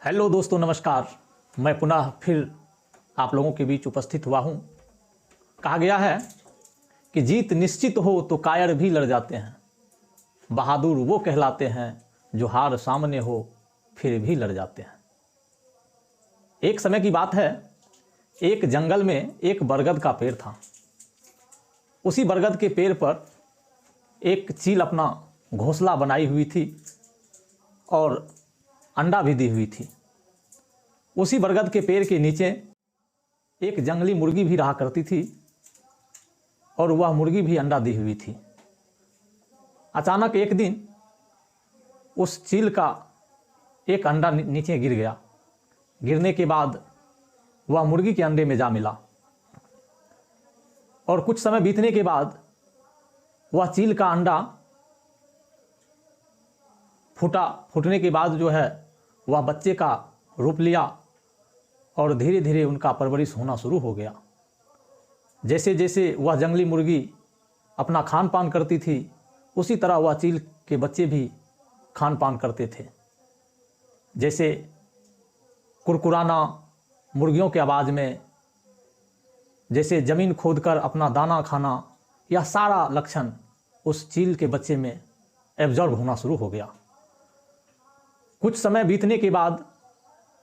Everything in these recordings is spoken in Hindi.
हेलो दोस्तों, नमस्कार। मैं पुनः फिर आप लोगों के बीच उपस्थित हुआ हूँ। कहा गया है कि जीत निश्चित हो तो कायर भी लड़ जाते हैं, बहादुर वो कहलाते हैं जो हार सामने हो फिर भी लड़ जाते हैं। एक समय की बात है, एक जंगल में एक बरगद का पेड़ था। उसी बरगद के पेड़ पर एक चील अपना घोंसला बनाई हुई थी और अंडा भी दी हुई थी। उसी बरगद के पेड़ के नीचे एक जंगली मुर्गी भी रहा करती थी और वह मुर्गी भी अंडा दी हुई थी। अचानक एक दिन उस चील का एक अंडा नीचे गिर गया। गिरने के बाद वह मुर्गी के अंडे में जा मिला और कुछ समय बीतने के बाद वह चील का अंडा फूटने के बाद जो है वह बच्चे का रूप लिया और धीरे धीरे उनका परवरिश होना शुरू हो गया। जैसे जैसे वह जंगली मुर्गी अपना खान पान करती थी, उसी तरह वह चील के बच्चे भी खान पान करते थे। जैसे कुरकुराना मुर्गियों के आवाज़ में, जैसे ज़मीन खोदकर अपना दाना खाना, यह सारा लक्षण उस चील के बच्चे में एब्जॉर्ब होना शुरू हो गया। कुछ समय बीतने के बाद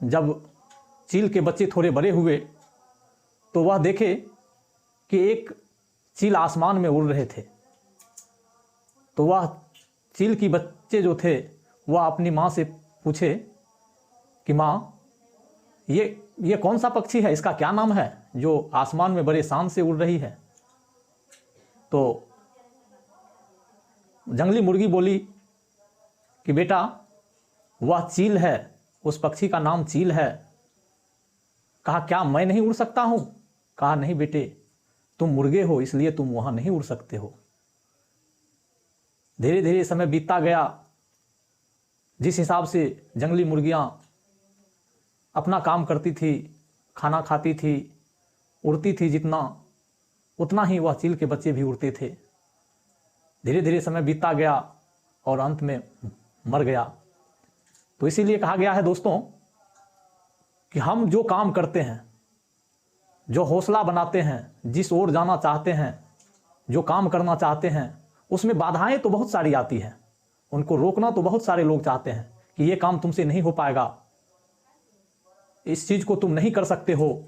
जब चील के बच्चे थोड़े बड़े हुए तो वह देखे कि एक चील आसमान में उड़ रहे थे। तो वह चील की बच्चे जो थे वह अपनी माँ से पूछे कि माँ, ये कौन सा पक्षी है, इसका क्या नाम है जो आसमान में बड़े शान से उड़ रही है। तो जंगली मुर्गी बोली कि बेटा, वह चील है, उस पक्षी का नाम चील है। कहा, क्या मैं नहीं उड़ सकता हूँ? कहा, नहीं बेटे, तुम मुर्गे हो इसलिए तुम वहाँ नहीं उड़ सकते हो। धीरे धीरे समय बीतता गया। जिस हिसाब से जंगली मुर्गियाँ अपना काम करती थी, खाना खाती थी, उड़ती थी जितना, उतना ही वह चील के बच्चे भी उड़ते थे। धीरे धीरे समय बीतता गया और अंत में मर गया। तो इसीलिए कहा गया है दोस्तों कि हम जो काम करते हैं, जो हौसला बनाते हैं, जिस ओर जाना चाहते हैं, जो काम करना चाहते हैं, उसमें बाधाएं तो बहुत सारी आती हैं। उनको रोकना तो बहुत सारे लोग चाहते हैं कि ये काम तुमसे नहीं हो पाएगा, इस चीज़ को तुम नहीं कर सकते हो।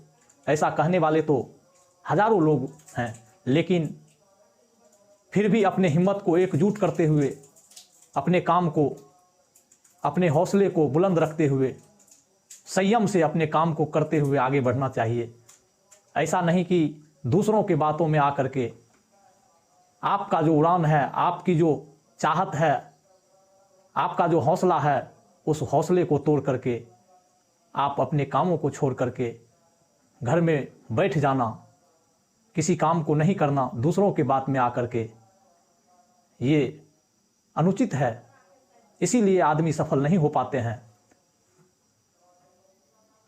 ऐसा कहने वाले तो हजारों लोग हैं, लेकिन फिर भी अपने हिम्मत को एकजुट करते हुए, अपने काम को, अपने हौसले को बुलंद रखते हुए, संयम से अपने काम को करते हुए आगे बढ़ना चाहिए। ऐसा नहीं कि दूसरों के बातों में आकर के आपका जो उड़ान है, आपकी जो चाहत है, आपका जो हौसला है, उस हौसले को तोड़ करके आप अपने कामों को छोड़ करके घर में बैठ जाना, किसी काम को नहीं करना दूसरों के बात में आकर के, ये अनुचित है। इसीलिए आदमी सफल नहीं हो पाते हैं।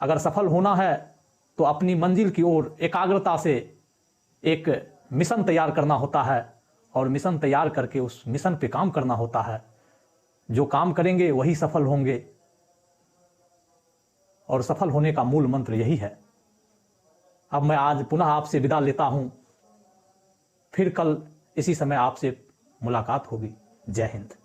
अगर सफल होना है तो अपनी मंजिल की ओर एकाग्रता से एक मिशन तैयार करना होता है और मिशन तैयार करके उस मिशन पे काम करना होता है। जो काम करेंगे वही सफल होंगे और सफल होने का मूल मंत्र यही है। अब मैं आज पुनः आपसे विदा लेता हूं, फिर कल इसी समय आपसे मुलाकात होगी। जय हिंद।